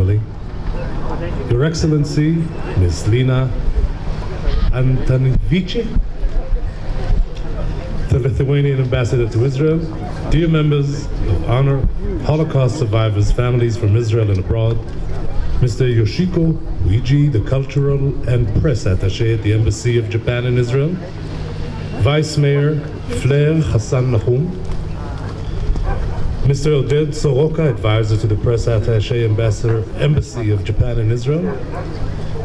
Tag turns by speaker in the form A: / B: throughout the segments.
A: family, Your Excellency, Ms. Lina Antonivici, the Lithuanian ambassador to Israel, dear members of honor, Holocaust survivors, families from Israel and abroad, Mr. Yoshiko Uiji, the cultural and press attaché at the Embassy of Japan in Israel, Vice Mayor Flair Hassan Nahum, Mr. Oded Soroka, advisor to the press attaché Embassy of Japan in Israel,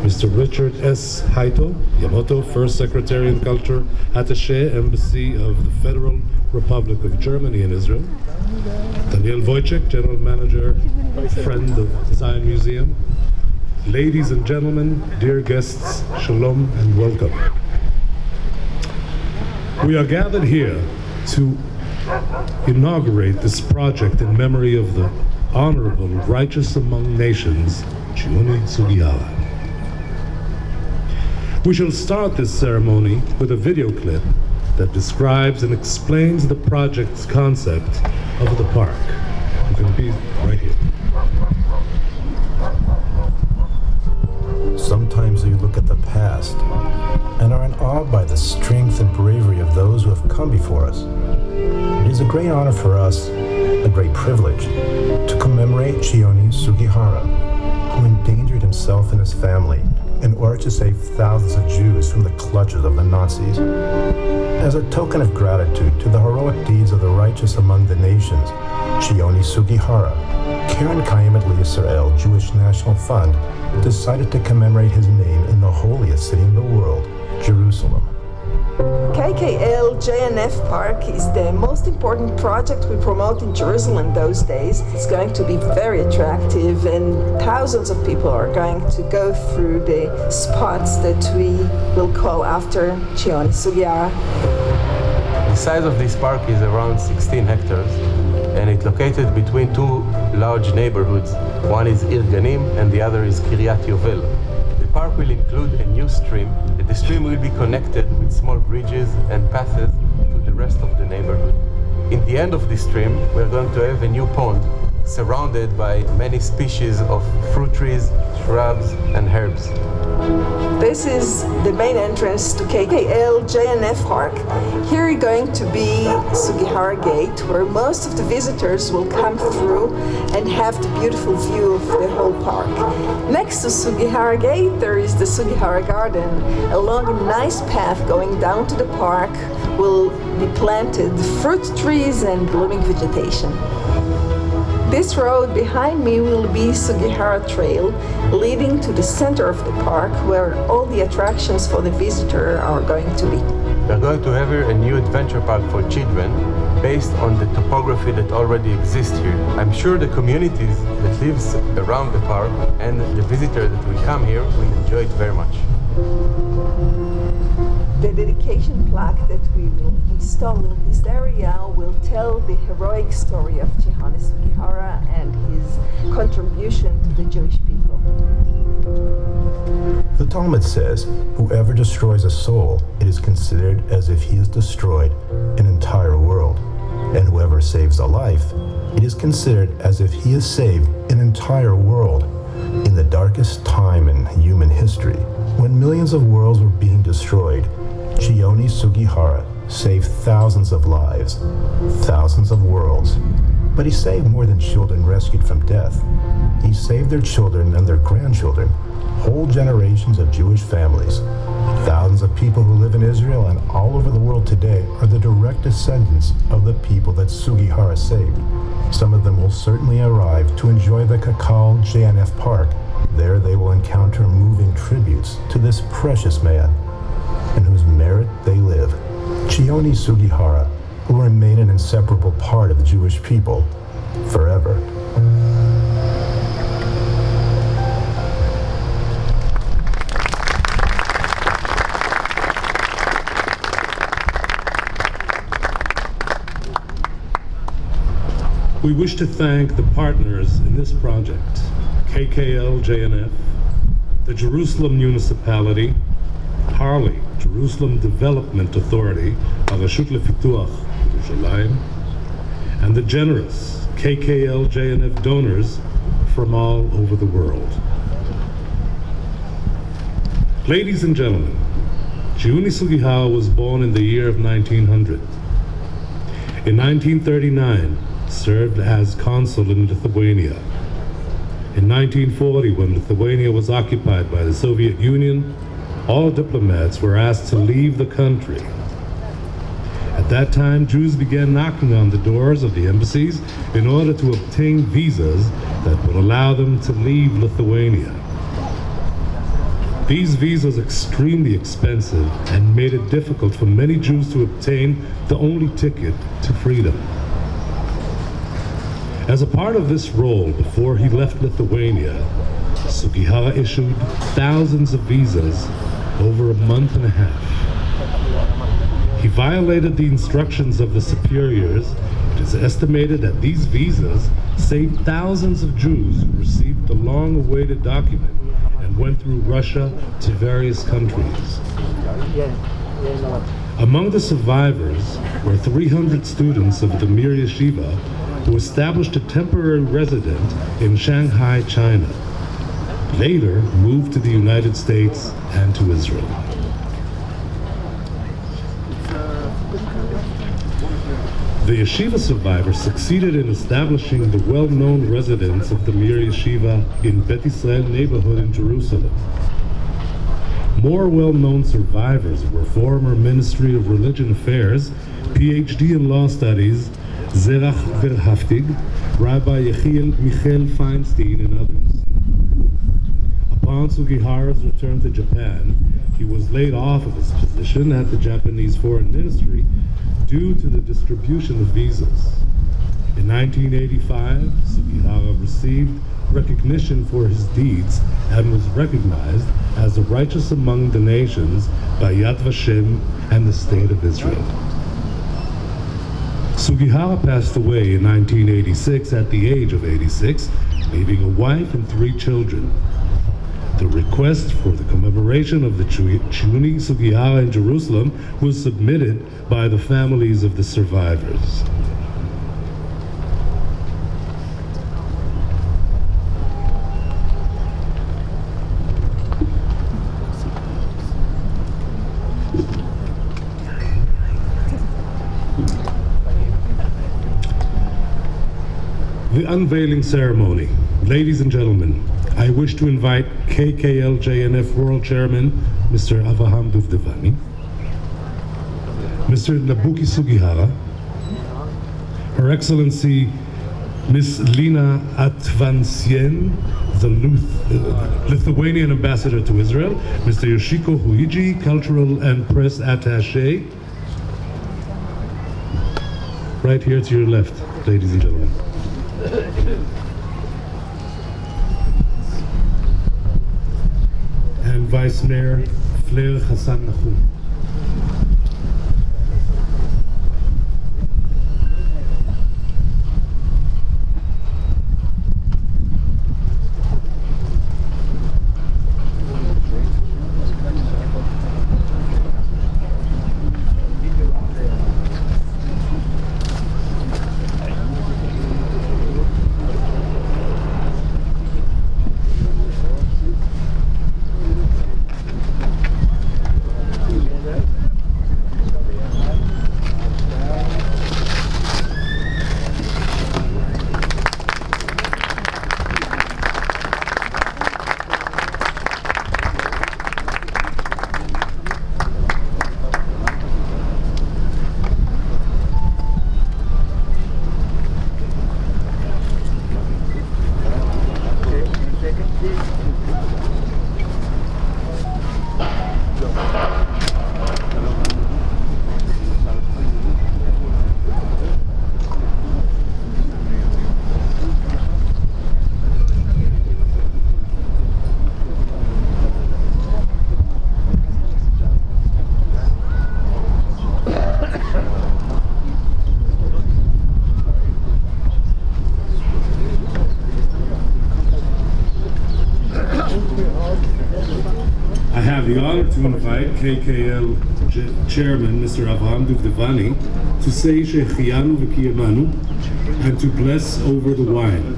A: Mr. Richard S. Haito Yamato, First Secretary and Culture Attaché, Embassy of the Federal Republic of Germany in Israel, Daniel Wojcik, General Manager, friend of Zion Museum, ladies and gentlemen, dear guests, shalom and welcome. We are gathered here to inaugurate this project in memory of the honorable, righteous among nations, Chiune Sugihara. We shall start this ceremony with a video clip that describes and explains the project's concept of the park. You can be right here.
B: Sometimes we look at the past and are in awe by the strength and bravery of those who have come before us. It is a great honor for us, a great privilege, to commemorate Chiune Sugihara, who endangered himself and his family in order to save thousands of Jews from the clutches of the Nazis. As a token of gratitude to the heroic deeds of the righteous among the nations, Chiune Sugihara, Karen Kayemet Yisrael Jewish National Fund decided to commemorate his name in the holiest city in the world, Jerusalem.
C: KKL JNF Park is the most important project we promote in Jerusalem those days. It's going to be very attractive, and thousands of people are going to go through the spots that we will call after Chiune Sugihara.
D: The size of this park is around 16 hectares, and it's located between two large neighborhoods. One is Ir Ganim and the other is Kiryat Yovel. The park will include a new stream, and the stream will be connected with small bridges and paths to the rest of the neighborhood. In the end of the stream, we're going to have a new pond surrounded by many species of fruit trees, shrubs, and herbs.
C: This is the main entrance to KKL JNF Park. Here is going to be Sugihara Gate, where most of the visitors will come through and have the beautiful view of the whole park. Next to Sugihara Gate, there is the Sugihara Garden. Along a nice path going down to the park will be planted fruit trees and blooming vegetation. This road behind me will be Sugihara Trail, leading to the center of the park, where all the attractions for the visitor are going to be.
D: We're going to have here a new adventure park for children based on the topography that already exists here. I'm sure the communities that lives around the park and the visitors that will come here will enjoy it very much.
C: The dedication plaque that we will install in this area will tell the heroic story of Chiune Sugihara and his contribution to the Jewish people.
B: The Talmud says, whoever destroys a soul, it is considered as if he has destroyed an entire world. And whoever saves a life, it is considered as if he has saved an entire world. In the darkest time in human history, when millions of worlds were being destroyed, Chiune Sugihara saved thousands of lives, thousands of worlds. But he saved more than children rescued from death. He saved their children and their grandchildren, whole generations of Jewish families. Thousands of people who live in Israel and all over the world today are the direct descendants of the people that Sugihara saved. Some of them will certainly arrive to enjoy the KKL JNF Park. There they will encounter moving tributes to this precious man, in whose merit they live. Chiune Sugihara will remain an inseparable part of the Jewish people forever.
A: We wish to thank the partners in this project, KKL JNF, the Jerusalem Municipality, Harley, Jerusalem Development Authority, Arashut Lefituach Yerushalayim, and the generous KKL JNF donors from all over the world. Ladies and gentlemen, Chiune Sugihara was born in the year of 1900. In 1939, served as consul in Lithuania. In 1940, when Lithuania was occupied by the Soviet Union, all diplomats were asked to leave the country. At that time, Jews began knocking on the doors of the embassies in order to obtain visas that would allow them to leave Lithuania. These visas were extremely expensive and made it difficult for many Jews to obtain the only ticket to freedom. As a part of this role, before he left Lithuania, Sugihara issued thousands of visas over a month and a half. He violated the instructions of the superiors. It is estimated that these visas saved thousands of Jews who received the long-awaited document and went through Russia to various countries. Among the survivors were 300 students of the Mir Yeshiva who established a temporary residence in Shanghai, China. Later moved to the United States and to Israel. The yeshiva survivors succeeded in establishing the well-known residence of the Mir Yeshiva in Bet Israel neighborhood in Jerusalem. More well-known survivors were former Ministry of Religion Affairs, PhD in Law Studies, Zerach Verhaftig, Rabbi Yechiel Michael Feinstein, and others. Upon Sugihara's return to Japan, he was laid off of his position at the Japanese Foreign Ministry due to the distribution of visas. In 1985, Sugihara received recognition for his deeds and was recognized as the righteous among the nations by Yad Vashem and the State of Israel. Sugihara passed away in 1986 at the age of 86, leaving a wife and 3 children. The request for the commemoration of the Chiune Sugihara in Jerusalem was submitted by the families of the survivors. The unveiling ceremony. Ladies and gentlemen, I wish to invite KKL-JNF World Chairman, Mr. Avraham Duvdevani, Mr. Nobuki Sugihara, Her Excellency Ms. Lina Atvansien, the Lithuanian Ambassador to Israel, Mr. Yoshiko Huiji, Cultural and Press Attaché, right here to your left, ladies and gentlemen. And Vice Mayor Flair Hassan Nahum. I have the honor to invite KKL Chairman Mr. Avraham Duvdevani to say Shechianu V'Kiyamanu and to bless over the wine.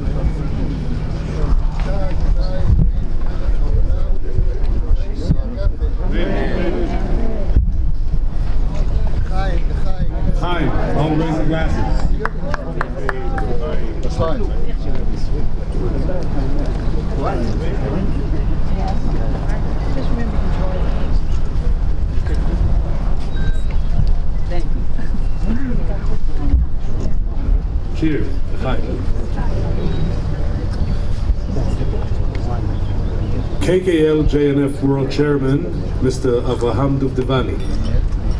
A: KKL JNF World Chairman, Mr. Avraham Duvdevani.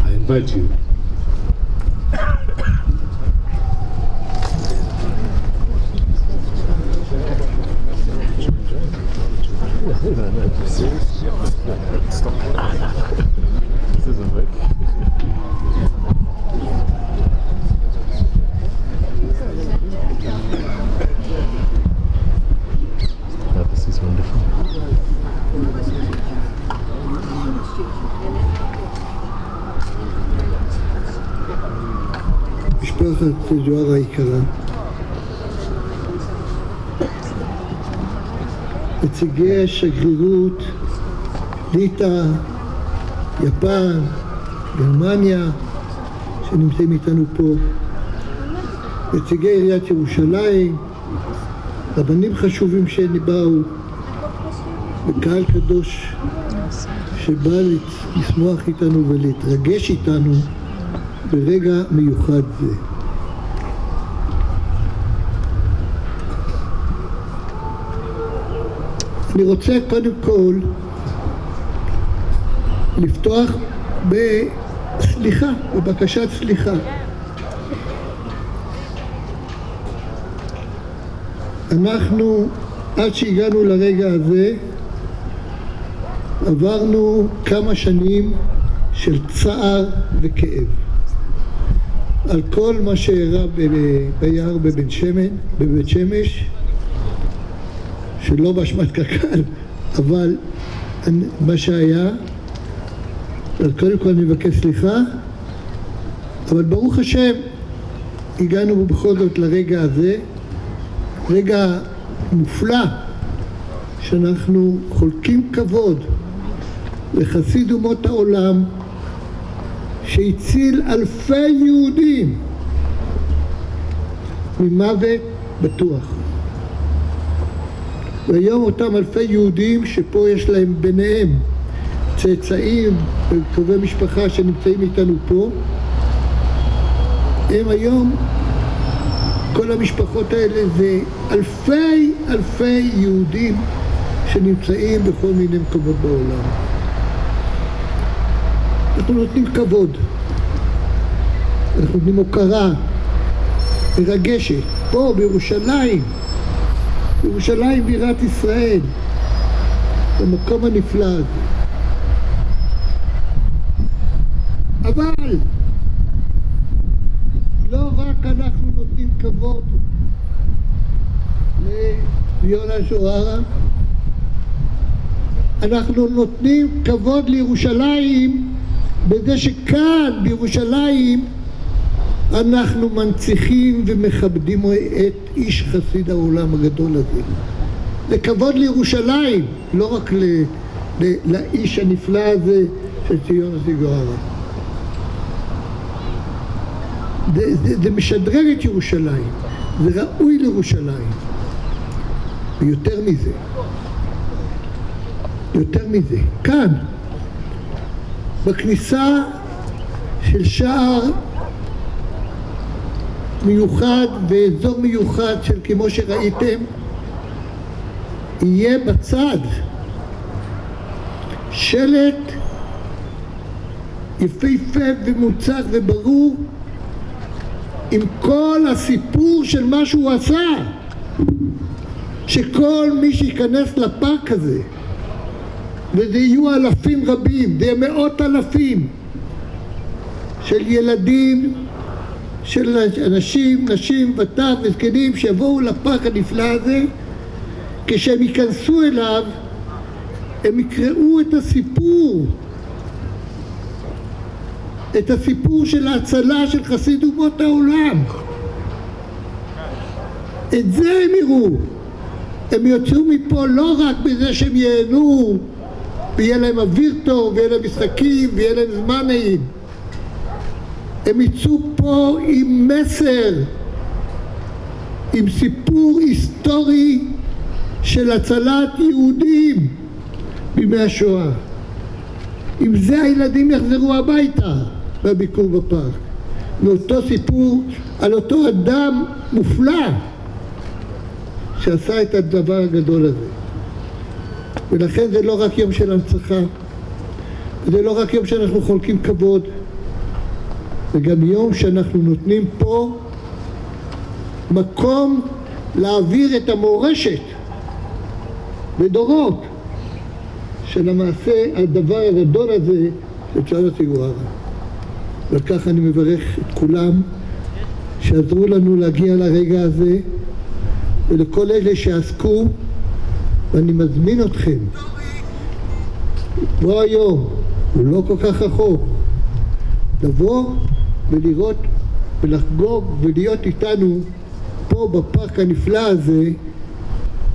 A: I invite you.
D: This is wonderful.
E: משפחת סוג'יהרה היקרה, נציגי השגרירות, ליטא, יפן, גרמניה, שנמצאים איתנו פה, נציגי עיריית ירושלים, רבנים חשובים שבאו, וקהל קדוש שבא לשמוח איתנו ולהתרגש איתנו ברגע מיוחד זה. אני רוצה קודם כל לפתוח בסליחה, בבקשת סליחה. אנחנו, עד שהגענו לרגע הזה, עברנו כמה שנים של צער וכאב על כל מה שאירע ביער בבית שמש, שלא באשמת קק"ל, אבל מה שהיה. אז קודם כל אני מבקש סליחה, אבל ברוך השם הגענו בכל זאת לרגע הזה, רגע מופלא שאנחנו חולקים כבוד לחסיד אומות העולם שהציל אלפי יהודים ממוות בטוח. והיום אותם אלפי יהודים שפה יש להם ביניהם צאצאים וקרובי משפחה שנמצאים איתנו פה, הם היום, כל המשפחות האלה זה אלפי יהודים שנמצאים בכל מיני מקומות בעולם. אנחנו נותנים כבוד, אנחנו נותנים הוקרה מרגשת, פה בירושלים, ירושלים בירת ישראל, במקום הנפלא הזה. אבל לא רק אנחנו נותנים כבוד לציונה סוג'יהרה, אנחנו נותנים כבוד לירושלים בזה שכאן בירושלים אנחנו מנציחים ומכבדים את איש חסיד העולם הגדול הזה. זה כבוד לירושלים, לא רק לאיש הנפלא הזה של ציונה סוג'יהרה. זה משדרג את ירושלים, זה ראוי לירושלים. ויותר מזה, כאן, בכניסה של שער מיוחד ואזור מיוחד של כמו שראיתם, יהיה בצד שלט יפהפה ומוצק וברור עם כל הסיפור של מה שהוא עשה, שכל מי שיכנס לפארק הזה, וזה יהיו אלפים רבים, זה יהיה מאות אלפים של ילדים, של אנשים, נשים וטף וזקנים שיבואו לפארק הנפלא הזה, כשהם ייכנסו אליו הם יקראו את הסיפור של ההצלה של חסיד אומות העולם. את זה הם יראו. הם יוצאו מפה לא רק בזה שהם ייהנו ויהיה להם אוויר טוב ויהיה להם משחקים ויהיה להם זמן נעים. הם יצאו פה עם מסר, עם סיפור היסטורי של הצלת יהודים בימי השואה. עם זה הילדים יחזרו הביתה בביקור בפארק. מאותו סיפור על אותו אדם מופלא שעשה את הדבר הגדול הזה. ולכן זה לא רק יום של הנצחה, זה לא רק יום שאנחנו חולקים כבוד, זה גם יום שאנחנו נותנים פה מקום להעביר את המורשת לדורות של המעשה, הדבר הגדול הזה של צ'יונה סוגיהארה. ועל כך אני מברך את כולם שעזרו לנו להגיע לרגע הזה, ולכל אלה שעסקו, ואני מזמין אתכם, בוא היום, הוא לא כל כך רחוק, לבוא ולראות ולחגוג ולהיות איתנו פה בפארק הנפלא הזה,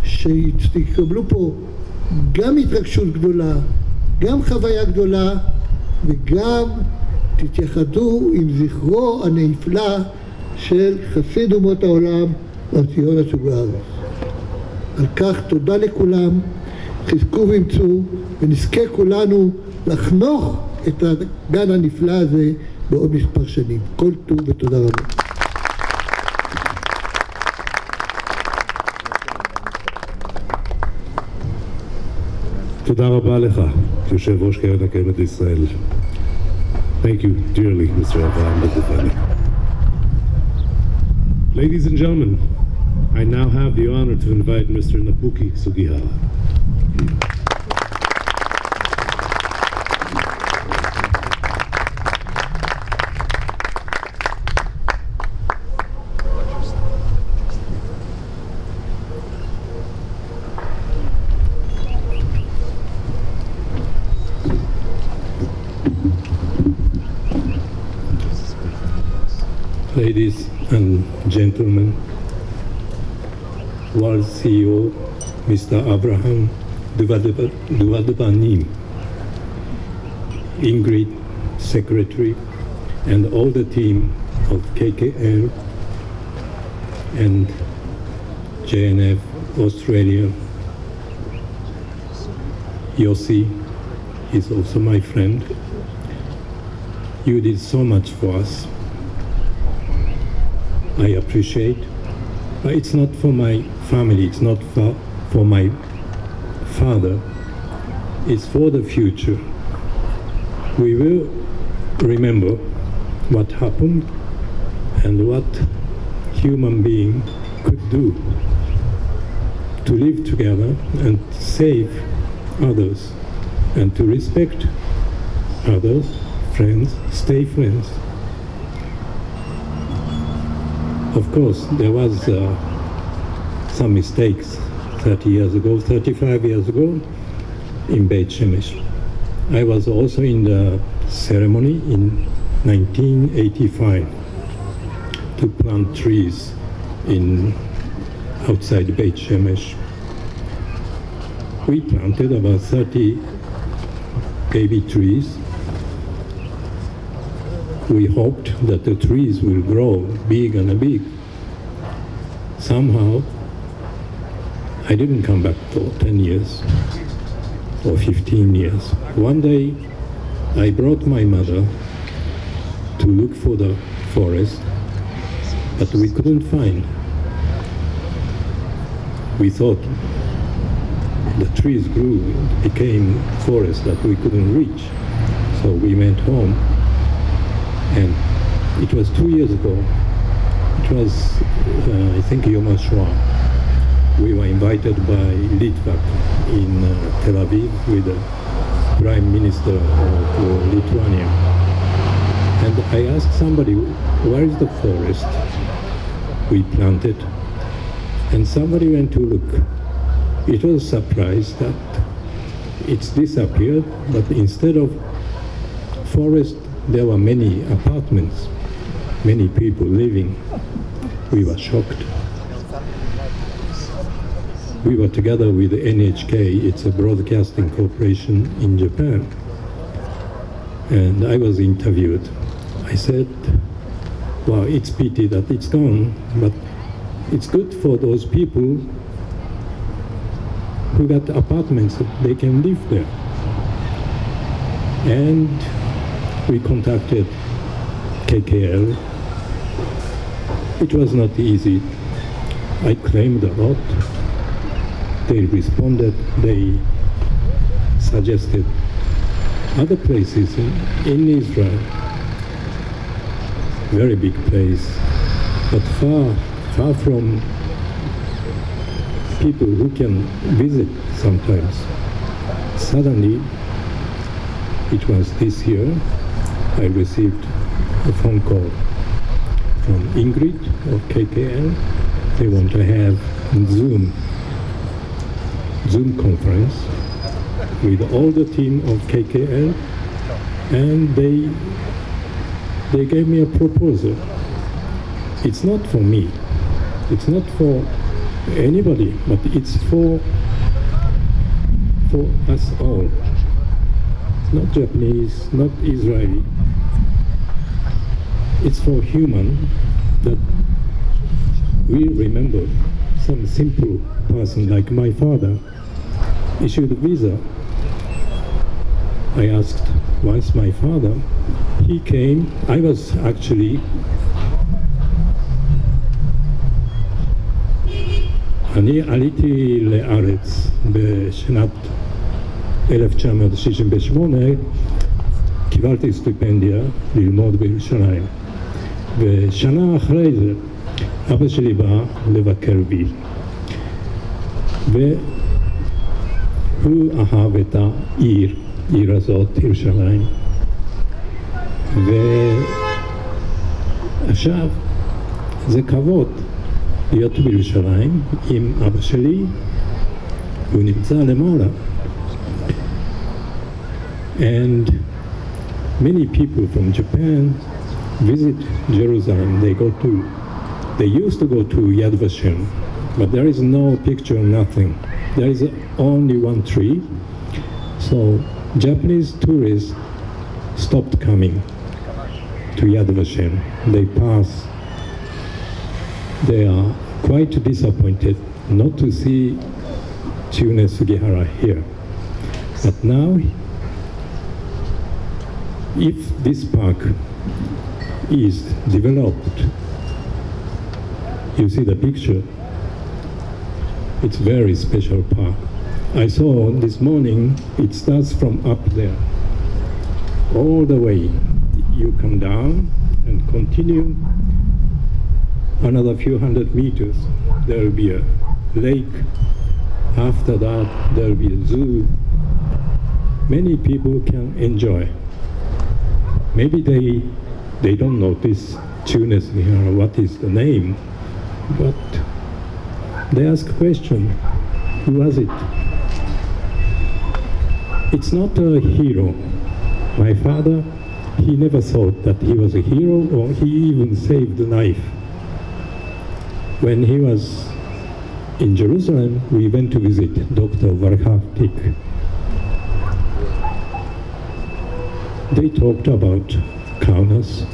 E: שתקבלו פה גם התרגשות גדולה, גם חוויה גדולה, וגם תתייחדו עם זכרו הנפלא של חסיד אומות העולם, צ'יונה סוגיהארה. על כך תודה לכולם, חזקו ואמצו, ונזכה כולנו לחנוך את הגן הנפלא הזה בעוד מספר שנים. כל טוב ותודה רבה.
A: תודה רבה לך, יושב ראש קרן הקיימת לישראל. Thank you dearly, Mr. Avraham Bezefani. Ladies and gentlemen, I now have the honor to invite Mr. Nobuki Sugihara.
F: Ladies and gentlemen, World CEO Mr. Avraham Duvadbanim, Ingrid, Secretary, and all the team of KKL and JNF Australia. Yossi is also my friend. You did so much for us. I appreciate, but it's not for my family, it's not for my father, it's for the future. We will remember what happened and what human being could do to live together and save others and to respect others, friends, stay friends. Of course, there was some mistakes 30 years ago, 35 years ago in Beit Shemesh. I was also in the ceremony in 1985 to plant trees outside Beit Shemesh. We planted about 30 baby trees. We hoped that the trees will grow big and big. Somehow, I didn't come back for 10 years or 15 years. One day, I brought my mother to look for the forest, but we couldn't find. We thought the trees grew, became forest that we couldn't reach. So we went home. And it was 2 years ago. It was, I think, Yom HaShoah. We were invited by Litvak in Tel Aviv with the Prime Minister of Lithuania. And I asked somebody, where is the forest we planted? And somebody went to look. It was a surprise that it's disappeared, but instead of forest, there were many apartments, many people living. We were shocked. We were together with NHK, it's a broadcasting corporation in Japan. And I was interviewed. I said, well, it's pity that it's gone, but it's good for those people who got apartments that they can live there. And we contacted KKL. It was not easy. I claimed a lot. they responded, they suggested other places in Israel, very big place, but far from people who can visit sometimes. Suddenly, it was this year, I received a phone call from Ingrid of KKL. They want to have Zoom conference with all the team of KKL, and they gave me a proposal. It's not for me, it's not for anybody, but it's for us all. It's not Japanese, not Israeli. It's for human that we remember some simple person like my father issued a visa. I asked once my father, he came, I was actually אני עליתי לארץ בשנת 1968, קיבלתי סטיפנדיה ללמוד בירושלים. ושנה אחרי זה, אבא שלי בא לבקר בי. והוא אהב את העיר הזאת, ירושלים. ועכשיו, זה כבוד להיות בירושלים עם אבא שלי, הוא נמצא למעלה. And many people from Japan visit Jerusalem. They used to go to Yad Vashem, but there is no picture, nothing. There is only one tree. So Japanese tourists stopped coming to Yad Vashem. They pass. They are quite disappointed not to see Chiune Sugihara here. But now, if this park is developed, you see the picture, it's very special park. I saw this morning, it starts from up there, all the way. You come down and continue another few hundred meters. There will be a lake. After that, there will be a zoo. Many people can enjoy. Maybe they don't notice Chiune Sugihara, what is the name, but they ask question, who was it? It's not a hero. My father, he never thought that he was a hero, or he even saved a life. When he was in Jerusalem, we went to visit Dr. Varhavtik. They talked about Kaunas.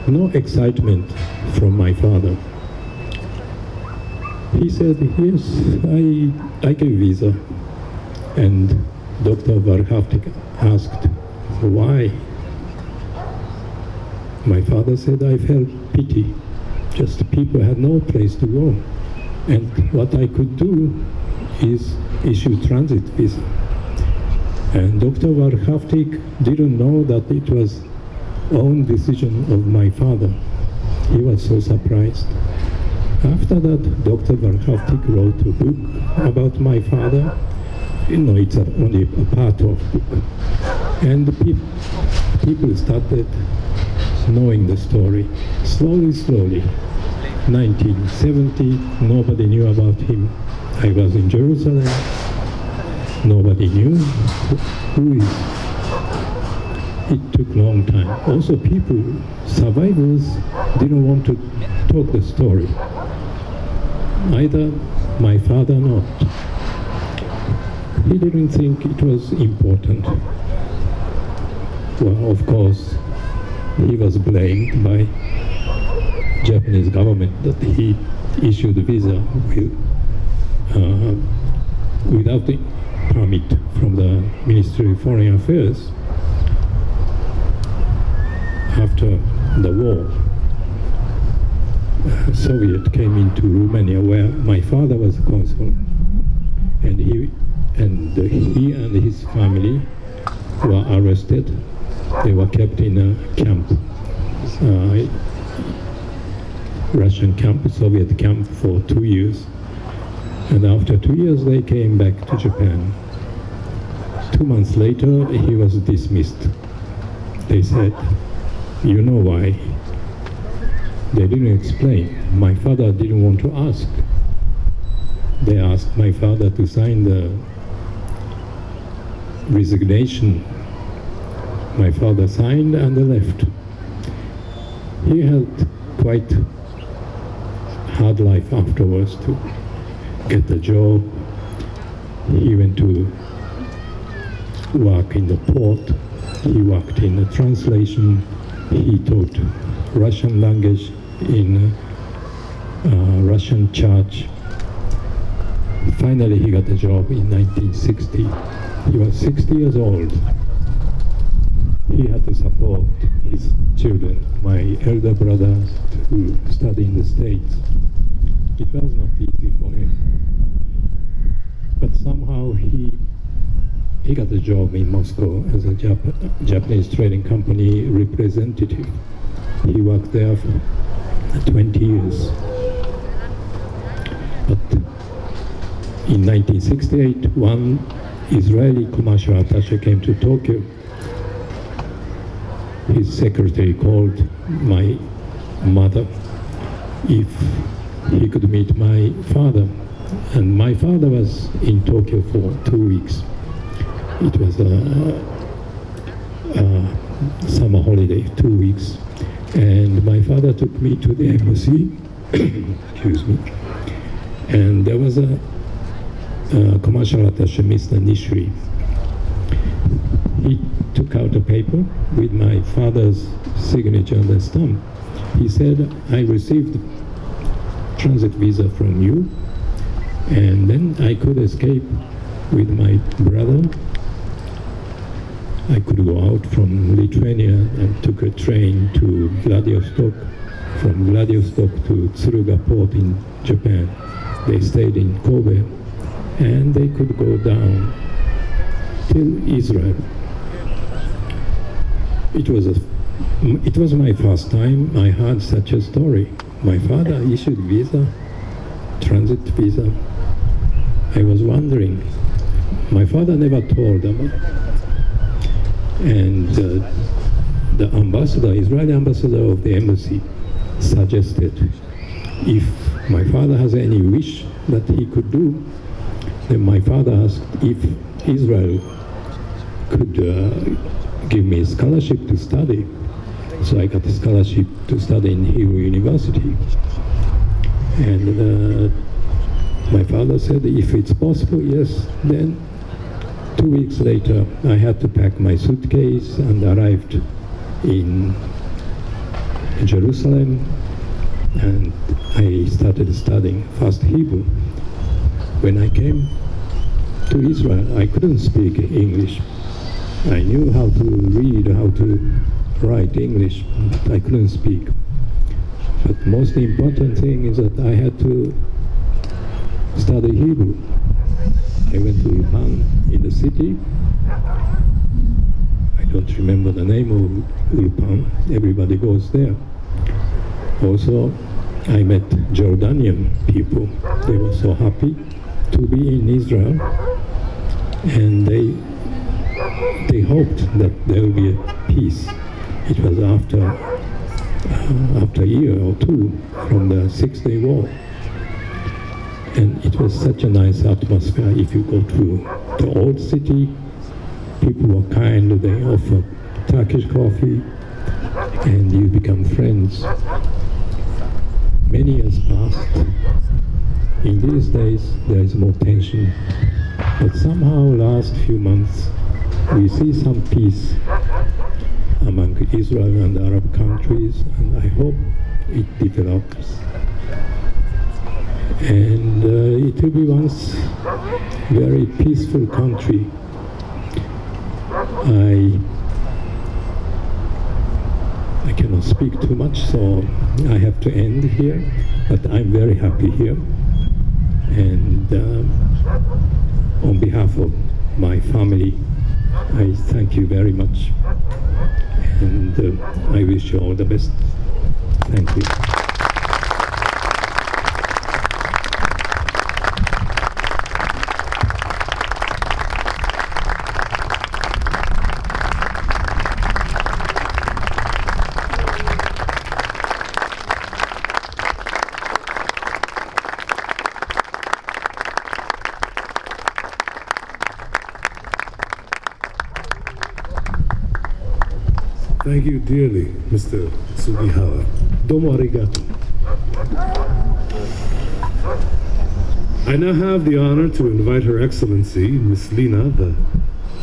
F: No excitement from my father. He said, yes, I gave visa. And Dr. Varhavtik asked, why? My father said, I felt pity. Just people had no place to go. And what I could do is issue transit visa. And Dr. Varhavtik didn't know that it was own decision of my father. He was so surprised. After that, Dr. Varhavtik wrote a book about my father. You know, it's only a part of the book. And the people started knowing the story. Slowly. 1970, nobody knew about him. I was in Jerusalem. Nobody knew who is. It took a long time. Also people, survivors, didn't want to talk the story. Either my father not. He didn't think it was important. Well, of course, he was blamed by Japanese government that he issued a visa without the permit from the Ministry of Foreign Affairs. After the war, Soviet came into Romania, where my father was a consul. And he and his family were arrested. They were kept in a camp, Russian camp, Soviet camp for 2 years. And after 2 years, they came back to Japan. 2 months later, he was dismissed. They said, "You know why?" They didn't explain. My father didn't want to ask. They asked my father to sign the resignation. My father signed and they left. He had quite hard life afterwards to get a job. He went to work in the port. He worked in the translation. He taught Russian language in Russian church. Finally, he got a job in 1960. He was 60 years old. He had to support his children, my elder brother, to study in the States. It was not easy for him. But somehow he got a job in Moscow as a Japanese trading company representative. He worked there for 20 years. But in 1968, one Israeli commercial attaché came to Tokyo. His secretary called my mother if he could meet my father. And my father was in Tokyo for 2 weeks. It was a summer holiday, 2 weeks. And my father took me to the embassy, excuse me. And there was a commercial attaché, Mr. Nishri. He took out a paper with my father's signature and the stamp. He said, "I received transit visa from you, and then I could escape with my brother. I could go out from Lithuania and took a train to Vladivostok, from Vladivostok to Tsuruga port in Japan. They stayed in Kobe, and they could go down till Israel." It was my first time I heard such a story. My father issued visa, transit visa. I was wondering. My father never told about. And the ambassador, Israeli ambassador of the embassy, suggested if my father has any wish that he could do, then my father asked if Israel could give me a scholarship to study. So I got a scholarship to study in Hebrew University. And my father said, if it's possible, yes. Then 2 weeks later, I had to pack my suitcase and arrived in Jerusalem. And I started studying first Hebrew. When I came to Israel, I couldn't speak English. I knew how to read, how to write English, but I couldn't speak. But most important thing is that I had to study Hebrew. I went to Ulpan in the city. I don't remember the name of Ulpan. Everybody goes there. Also, I met Jordanian people. They were so happy to be in Israel, and they hoped that there will be a peace. It was after a year or two from the Six-Day War. And it was such a nice atmosphere. If you go to the old city, people were kind, they offer Turkish coffee, and you become friends. Many years passed. In these days, there is more tension. But somehow, last few months, we see some peace among Israel and Arab countries, and I hope it develops. And it will be once very peaceful country. I cannot speak too much, so I have to end here, but I'm very happy here. And on behalf of my family, I thank you very much, and I wish you all the best. Thank you.
A: Thank you dearly, Mr. Sugihara. Domo arigato. I now have the honor to invite Her Excellency, Ms. Lina, the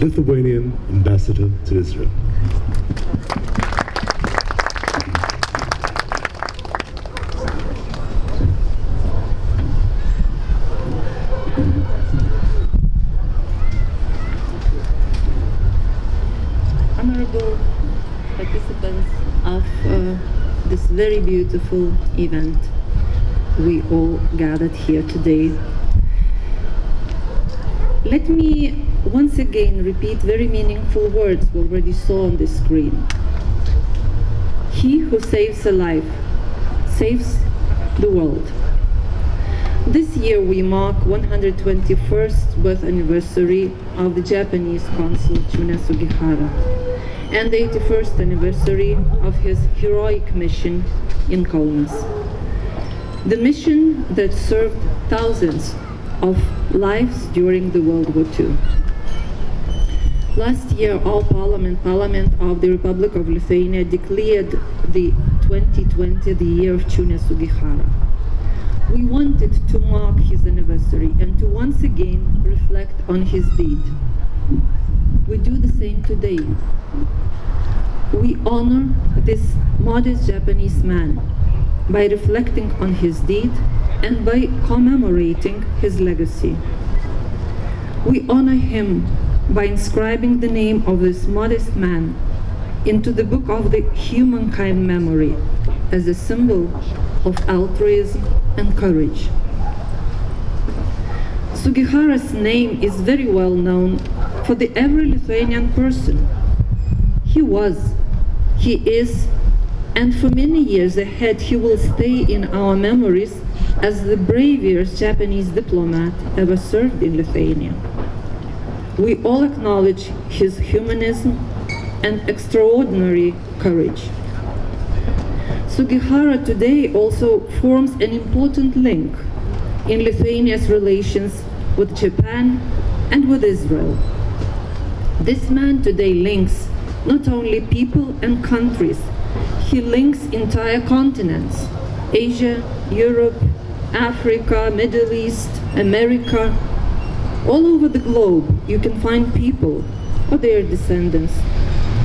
A: Lithuanian Ambassador to Israel.
G: Honorable participants of this very beautiful event, we all gathered here today. Let me once again repeat very meaningful words we already saw on the screen. He who saves a life saves the world. This year we mark 121st birth anniversary of the Japanese consul Chiune Sugihara and the 81st anniversary of his heroic mission in Kaunas. The mission that served thousands of lives during the World War II. Last year, our Parliament of the Republic of Lithuania declared the 2020 the year of Chiune Sugihara. We wanted to mark his anniversary and to once again reflect on his deed. We do the same today. We honor this modest Japanese man by reflecting on his deed and by commemorating his legacy. We honor him by inscribing the name of this modest man into the book of the humankind memory as a symbol of altruism and courage. Sugihara's name is very well known for the every Lithuanian person. He was, he is, and for many years ahead he will stay in our memories as the bravest Japanese diplomat ever served in Lithuania. We all acknowledge his humanism and extraordinary courage. Sugihara today also forms an important link in Lithuania's relations with Japan and with Israel. This man today links not only people and countries, he links entire continents, Asia, Europe, Africa, Middle East, America. All over the globe you can find people or their descendants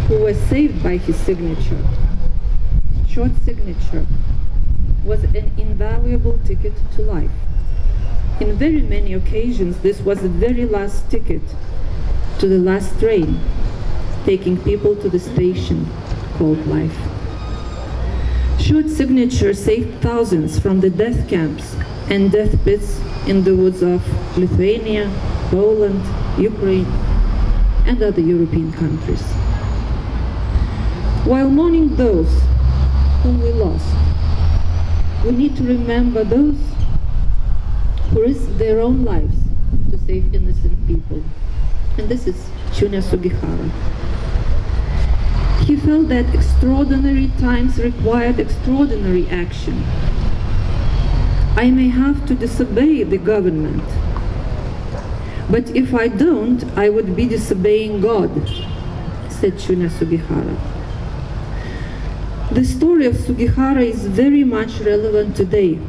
G: who were saved by his signature. Short signature was an invaluable ticket to life. In very many occasions this was the very last ticket to the last train, taking people to the station called life. Short signature saved thousands from the death camps and death pits in the woods of Lithuania, Poland, Ukraine, and other European countries. While mourning those whom we lost, we need to remember those who risked their own lives to save innocent people. And this is Chiune Sugihara. He felt that extraordinary times required extraordinary action. I may have to disobey the government, but if I don't, I would be disobeying God, said Chiune Sugihara. The story of Sugihara is very much relevant today,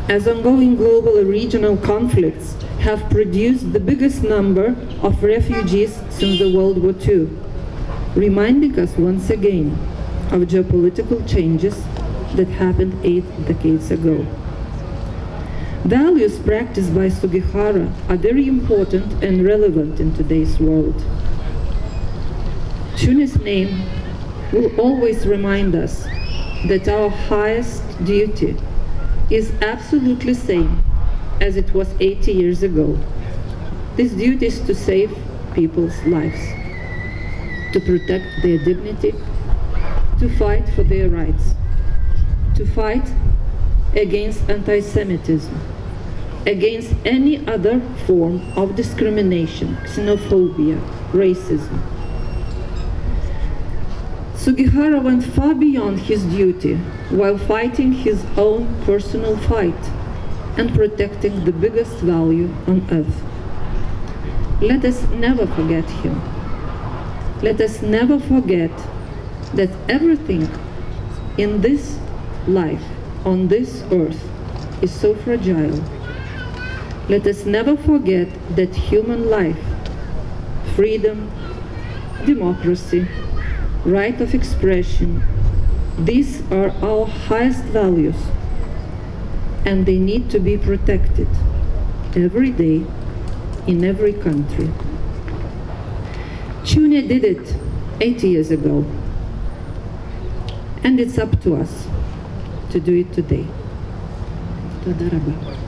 G: as ongoing global and regional conflicts have produced the biggest number of refugees since the World War II, reminding us once again of geopolitical changes that happened 8 decades ago. Values practiced by Sugihara are very important and relevant in today's world. Chiune's name will always remind us that our highest duty is absolutely the same as it was 80 years ago. This duty is to save people's lives, to protect their dignity, to fight for their rights, to fight against anti-Semitism, against any other form of discrimination, xenophobia, racism. Sugihara went far beyond his duty while fighting his own personal fight and protecting the biggest value on earth. Let us never forget him. Let us never forget that everything in this life, on this earth, is so fragile. Let us never forget that human life, freedom, democracy, right of expression, these are our highest values, and they need to be protected every day in every country. Chiune did it 80 years ago, and it's up to us to do it today. Toda rabba.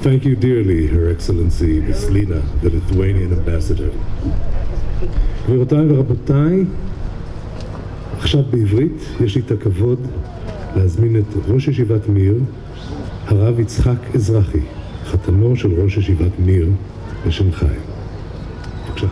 A: Thank you dearly, Her Excellency, Ms. Lina, the Lithuanian Ambassador. גבירותיי ורבותיי, עכשיו בעברית יש לי את הכבוד להזמין את ראש ישיבת מיר, הרב יצחק אזרחי, חתנו של ראש ישיבת מיר בשנגחאי. בבקשה.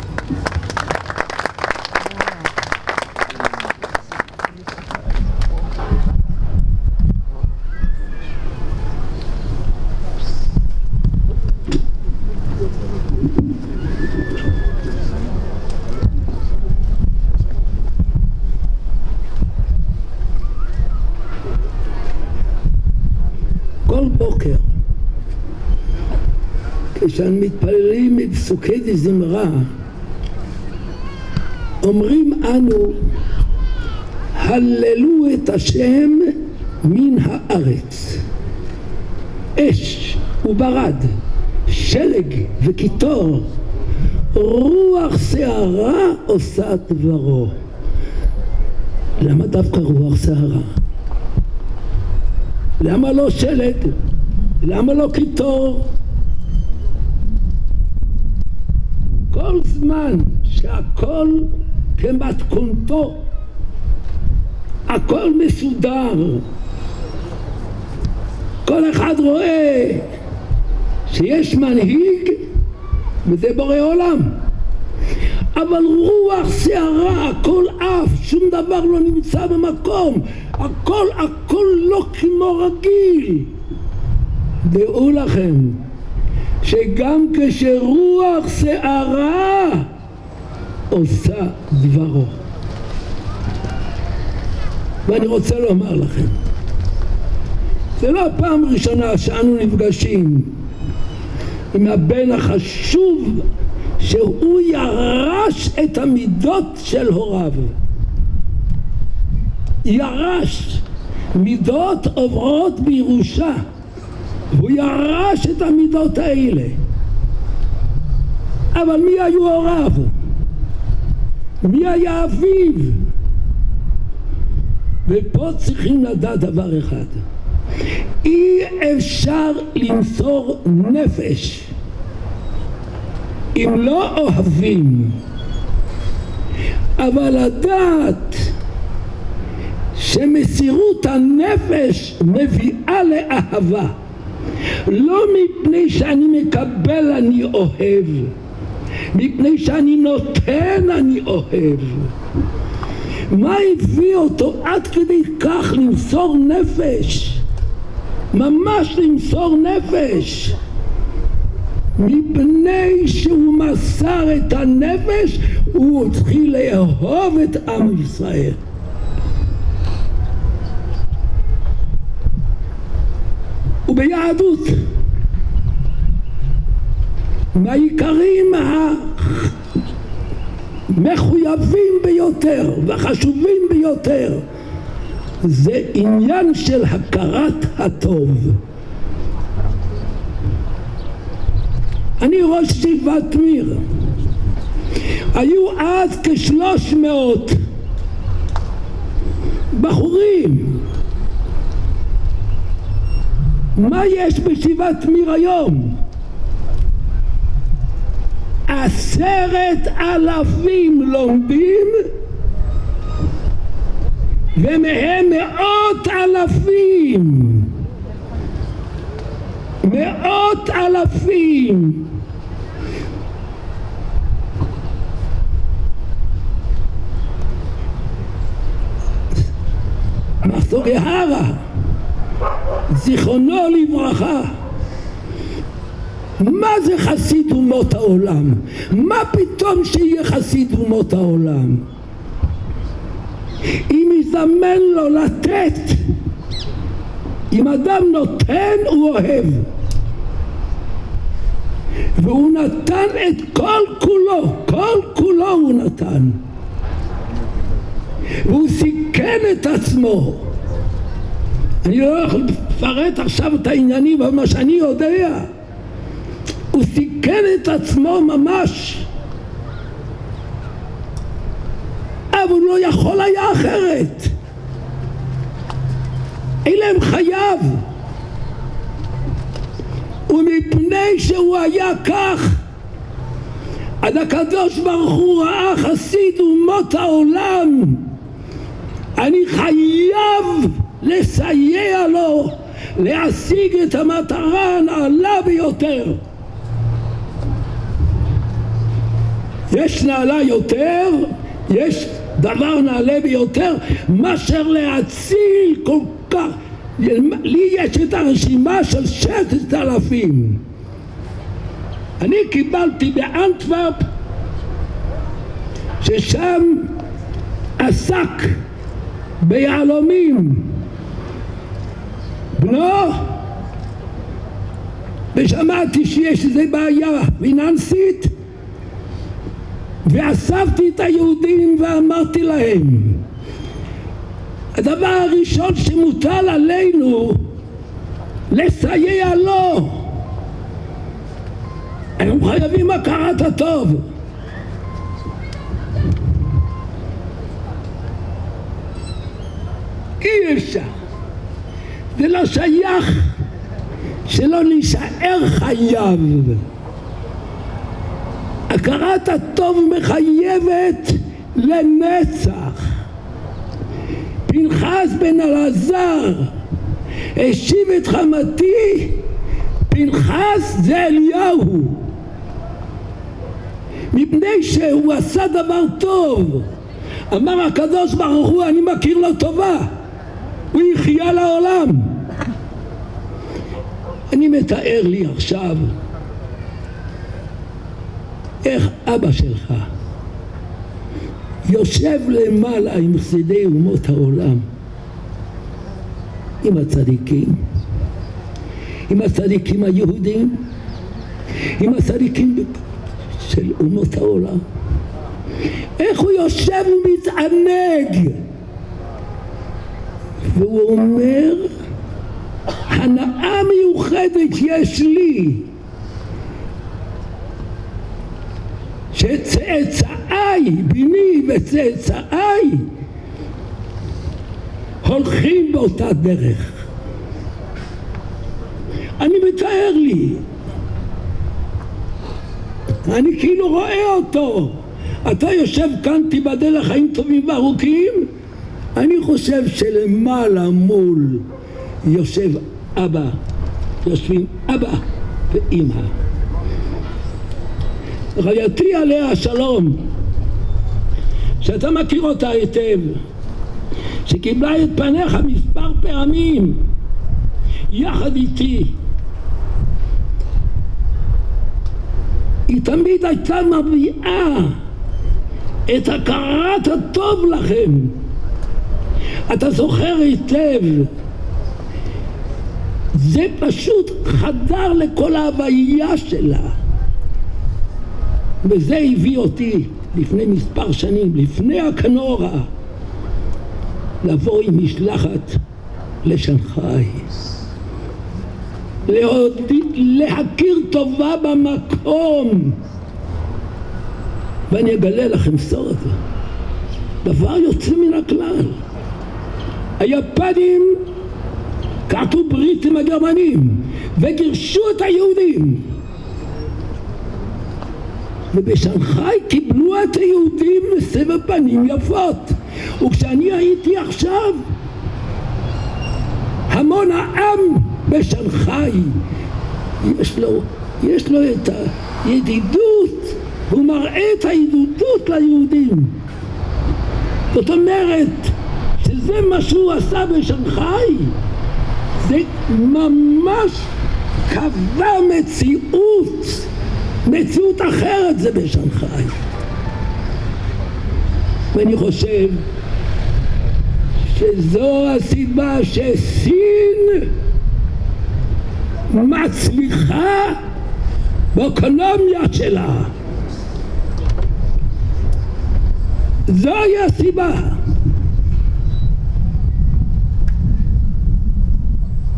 H: כל בוקר כשאנו מתפללים בפסוקי דזמרה אומרים אנו הללו את השם מן הארץ, אש וברד, שלג וקיטור, רוח שערה עושה דברו. למה דווקא רוח שערה? למה לא שלג? למה לא קיטור? כל זמן שהכל כמתכונתו, הכל מסודר, כל אחד רואה שיש מנהיג וזה בורא עולם, אבל רוח שערה, הכל אף, שום דבר לא נמצא במקום, הכל לא כמו רגיל. דעו לכם שגם כשרוח שערה עושה דברו. ואני רוצה לומר לכם, זה לא הפעם הראשונה שאנו נפגשים עם הבן החשוב שהוא ירש את המידות של הוריו. ירש, מידות עוברות בירושה, הוא ירש את המידות האלה. אבל מי היו הוריו? מי היה אביו? ופה צריכים לדעת דבר אחד, אי אפשר למסור נפש אם לא אוהבים, אבל לדעת שמסירות הנפש מביאה לאהבה, לא מפני שאני מקבל אני אוהב, מפני שאני נותן אני אוהב. מה הביא אותו עד כדי כך למסור נפש? ממש למסור נפש. מפני שהוא מסר את הנפש, הוא התחיל לאהוב את עם ישראל. וביהדות, מהעיקרים המחויבים ביותר והחשובים ביותר זה עניין של הכרת הטוב. אני ראש ישיבת מיר. היו אז כ-300 בחורים. מה יש בישיבת מיר היום? 10,000 לומדים, ומהם 100,000. 100,000. סוגיהרה, זיכרונו לברכה, מה זה חסיד אומות העולם? מה פתאום שיהיה חסיד אומות העולם? אם יזמן לו לתת, אם אדם נותן הוא אוהב, והוא נתן את כל כולו הוא נתן, והוא סיכן את עצמו. אני לא יכול לפרט עכשיו את העניינים, אבל מה שאני יודע, הוא סיכן את עצמו ממש, אבל הוא לא יכול היה אחרת. אלה הם חייו, ומפני שהוא היה כך, עד הקדוש ברוך הוא ראה חסיד אומות העולם, אני חייב לסייע לו להשיג את המטרה הנעלה ביותר. יש נעלה יותר, יש דבר נעלה ביותר מאשר להציל כל כך. לי יש את הרשימה של 6,000. אני קיבלתי באנטוורפ, ששם עסק ביהלומים בנו, ושמעתי שיש איזו בעיה פיננסית, ואספתי את היהודים ואמרתי להם, הדבר הראשון שמוטל עלינו לסייע לו. הם חייבים הכרת הטוב. אי אפשר, זה לא שייך שלא להישאר חייב. הכרת הטוב מחייבת לנצח. פנחס בן אלעזר השיב את חמתי, פנחס זה אליהו, מפני שהוא עשה דבר טוב. אמר הקדוש ברוך הוא, אני מכיר לו טובה, הוא יחיה לעולם. אני מתאר לי עכשיו איך אבא שלך יושב למעלה עם חסידי אומות העולם, עם הצדיקים היהודים, עם הצדיקים של אומות העולם. איך הוא יושב ומתענג, והוא אומר, הנאה מיוחדת יש לי שצאצאי, בני וצאצאי הולכים באותה דרך. אני מתאר לי, אני כאילו רואה אותו. אתה יושב כאן, תיבדל לחיים טובים וארוכים. אני חושב שלמעלה מול יושב אבא, יושבים אבא ואמא. רעייתי עליה השלום, שאתה מכיר אותה היטב, שקיבלה את פניך מספר פעמים יחד איתי, היא תמיד הייתה מביאה את הכרת הטוב לכם. אתה זוכר היטב, זה פשוט חדר לכל ההוויה שלה. וזה הביא אותי לפני מספר שנים, לפני הקנורה, לבוא עם משלחת לשנגחאי, להכיר טובה במקום. ואני אגלה לכם סוד, דבר יוצא מן הכלל. היפנים כרתו ברית עם הגרמנים וגירשו את היהודים, ובשנגחאי קיבלו את היהודים בסבר פנים יפות. וכשאני הייתי עכשיו, המון העם בשנגחאי יש לו את הידידות, הוא מראה את הידידות ליהודים. זאת אומרת שזה מה שהוא עשה בשנגחאי, זה ממש קבע מציאות אחרת זה בשנגחאי. ואני חושב שזו הסיבה שסין מצליחה באקונומיה שלה. זוהי הסיבה.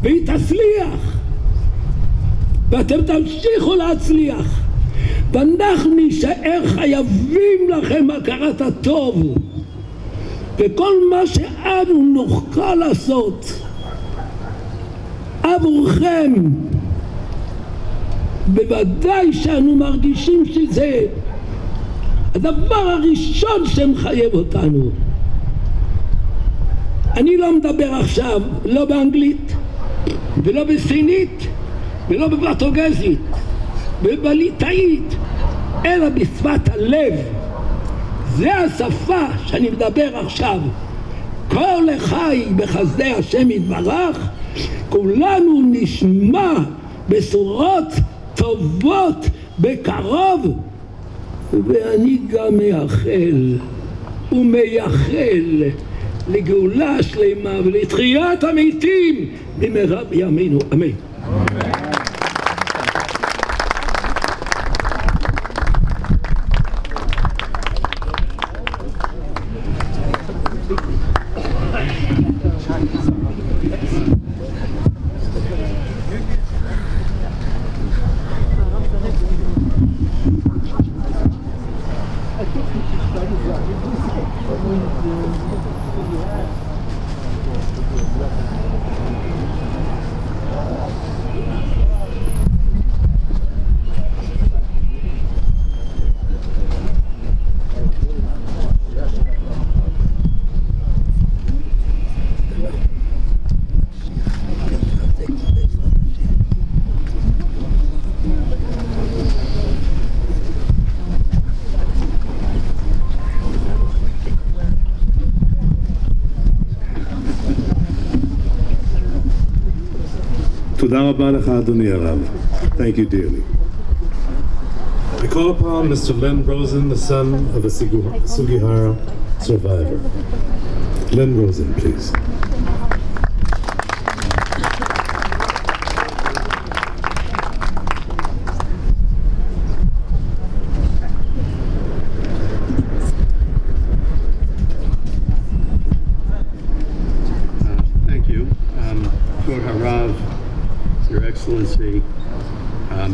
H: והיא תצליח, ואתם תמשיכו להצליח, ואנחנו נשאר חייבים לכם הכרת הטוב, וכל מה שאנו נוכל לעשות עבורכם, בוודאי שאנו מרגישים שזה הדבר הראשון שמחייב אותנו. אני לא מדבר עכשיו לא באנגלית ולא בסינית ולא בפורטוגזית ובליטאית, אלא בשפת הלב. זה השפה שאני מדבר עכשיו. כל החי בחסדי השם יתברך, כולנו נשמע בשורות טובות בקרוב. ואני גם מייחל ומייחל לגאולה שלמה ולתחיית המתים במהרה בימינו, אמן.
A: תודה רבה לך, אדוני הרב. Thank you dearly. I call upon Mr. Len Rosen, the son of a Sugihara survivor. Len Rosen, please.
I: Thank you. Kod Harav, Your Excellency,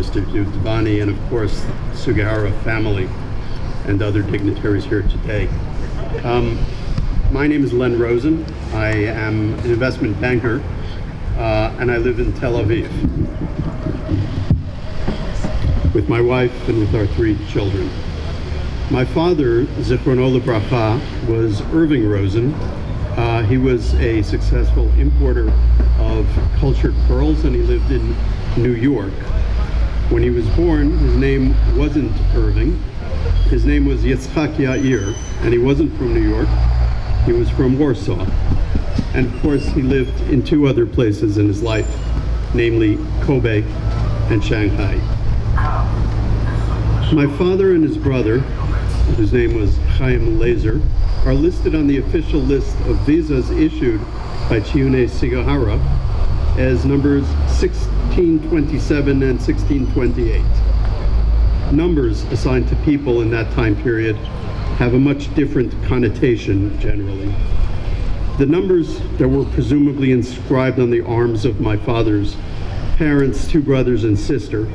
I: Mr. Duvani, and of course Sugihara family and other dignitaries here today. My name is Len Rosen. I am an investment banker and I live in Tel Aviv with my wife and with our 3 children. My father, Zichrono Livracha, was Irving Rosen. He was a successful importer of cultured pearls and he lived in New York. When he was born, his name wasn't Irving. His name was Yitzchak Yair, and he wasn't from New York. He was from Warsaw. And of course, he lived in 2 other places in his life, namely Kobe and Shanghai. My father and his brother, whose name was Chaim Laser, are listed on the official list of visas issued by Chiune Sugihara as numbers 1627 and 1628. Numbers assigned to people in that time period have a much different connotation generally. The numbers that were presumably inscribed on the arms of my father's parents, 2 brothers and sister,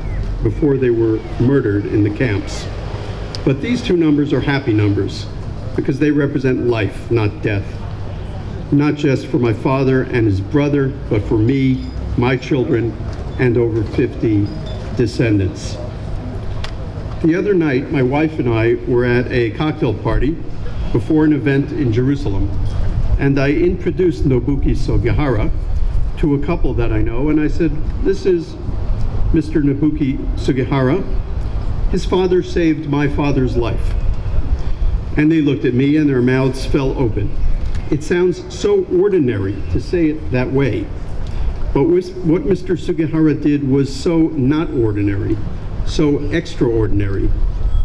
I: before they were murdered in the camps. But these 2 numbers are happy numbers because they represent life, not death. Not just for my father and his brother, but for me, my children, and over 50 descendants. The other night, my wife and I were at a cocktail party before an event in Jerusalem, and I introduced Nobuki Sugihara to a couple that I know, and I said, "This is Mr. Nobuki Sugihara. His father saved my father's life." And they looked at me and their mouths fell open. It sounds so ordinary to say it that way, but what Mr. Sugihara did was so not ordinary, so extraordinary,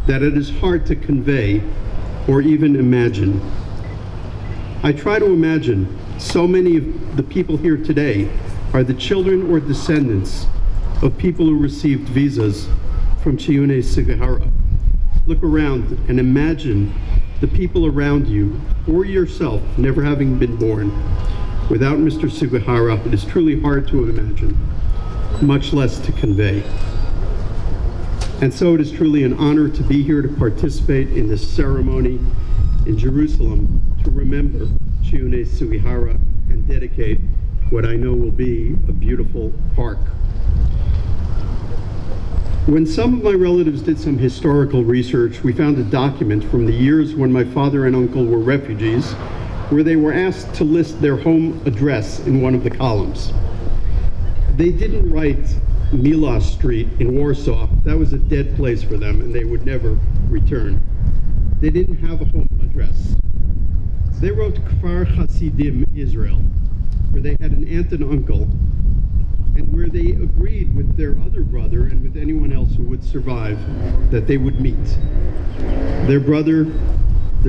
I: that it is hard to convey or even imagine. I try to imagine so many of the people here today are the children or descendants of people who received visas from Chiune Sugihara. Look around and imagine the people around you or yourself never having been born. Without Mr. Sugihara, it is truly hard to imagine, much less to convey. And so it is truly an honor to be here to participate in this ceremony in Jerusalem to remember Chiune Sugihara and dedicate what I know will be a beautiful park. When some of my relatives did some historical research, we found a document from the years when my father and uncle were refugees, where they were asked to list their home address in one of the columns. They didn't write Milas Street in Warsaw. That was a dead place for them, and they would never return. They didn't have a home address. They wrote Kfar Hasidim, Israel, where they had an aunt and uncle, and where they agreed with their other brother and with anyone else who would survive that they would meet. Their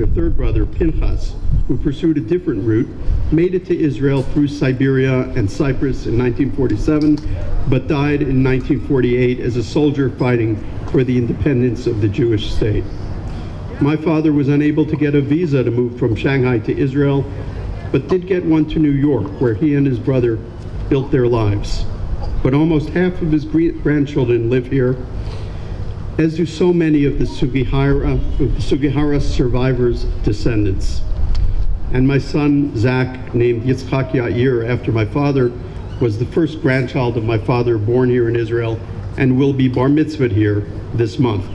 I: third brother, Pinchas, who pursued a different route, made it to Israel through Siberia and Cyprus in 1947, but died in 1948 as a soldier fighting for the independence of the Jewish state. My father was unable to get a visa to move from Shanghai to Israel, but did get one to New York, where he and his brother built their lives. But almost half of his grandchildren live here, as do so many of the Sugihara survivors' descendants. And my son, Zach, named Yitzchak Yair after my father, was the first grandchild of my father born here in Israel and will be bar mitzvahed here this month.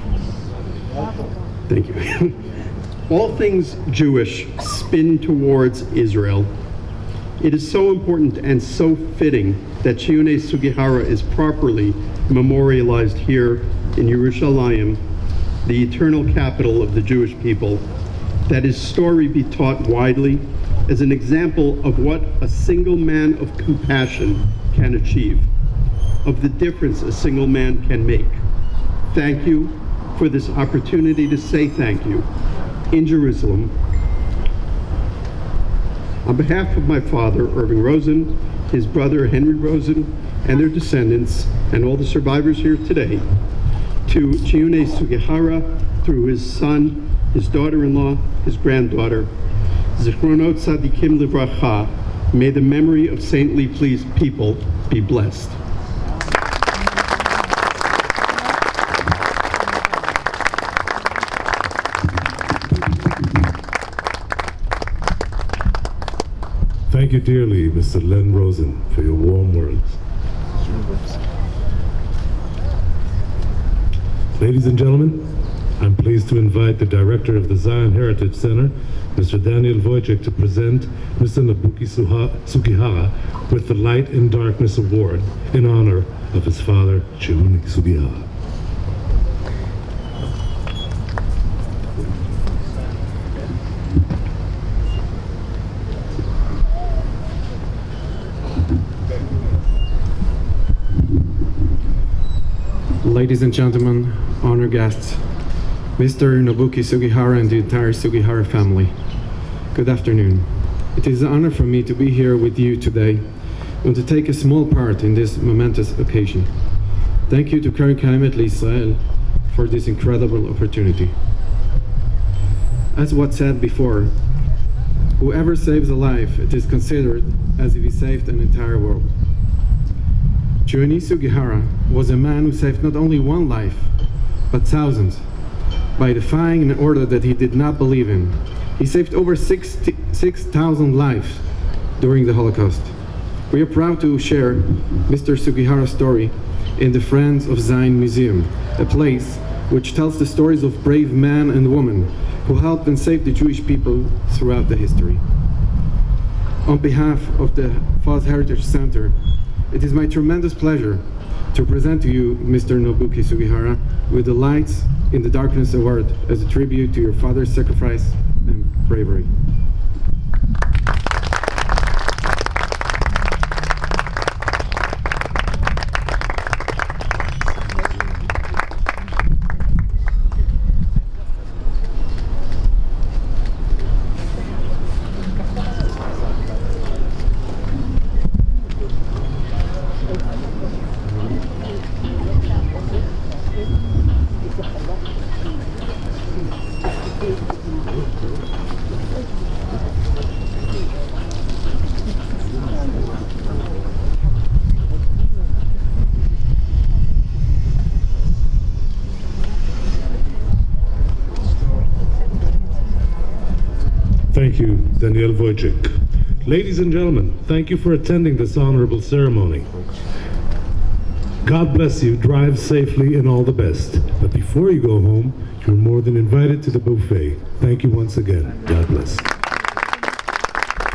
I: Thank you. All things Jewish spin towards Israel. It is so important and so fitting that Chiune Sugihara is properly memorialized here in Yerushalayim, the eternal capital of the Jewish people, that his story be taught widely as an example of what a single man of compassion can achieve, of the difference a single man can make. Thank you for this opportunity to say thank you in Jerusalem. On behalf of my father, Irving Rosen, his brother, Henry Rosen, and their descendants, and all the survivors here today, to Chiune Sugihara, through his son, his daughter-in-law, his granddaughter, Zichronot Tzadikim Livracha, may the memory of saintly people be blessed.
A: Thank you dearly, Mr. Len Rosen, for your warm words. Ladies and gentlemen, I'm pleased to invite the director of the Zion Heritage Center, Mr. Daniel Wojcik, to present Mr. Nobuki Sugihara with the Light in Darkness Award in honor of his father, Chiune Sugihara.
J: Ladies and gentlemen, honored guests, Mr. Nobuki Sugihara and the entire Sugihara family, good afternoon. It is an honor for me to be here with you today and to take a small part in this momentous occasion. Thank you to Keren Kayemet L'Israel for this incredible opportunity. As was said before, whoever saves a life, it is considered as if he saved an entire world. Chiune Sugihara was a man who saved not only one life, but thousands, by defying an order that he did not believe in. He saved over 6,000 lives during the Holocaust. We are proud to share Mr. Sugihara's story in the Friends of Zion Museum, a place which tells the stories of brave men and women who helped and saved the Jewish people throughout the history. On behalf of the Falls Heritage Center, it is my tremendous pleasure to present to you Mr. Nobuki Sugihara with the Lights in the Darkness Award as a tribute to your father's sacrifice and bravery.
A: Thank you, Daniel Wojcik. Ladies and gentlemen, thank you for attending this honorable ceremony. God bless you, drive safely, and all the best. But before you go home, you're more than invited to the buffet. Thank you once again. God bless.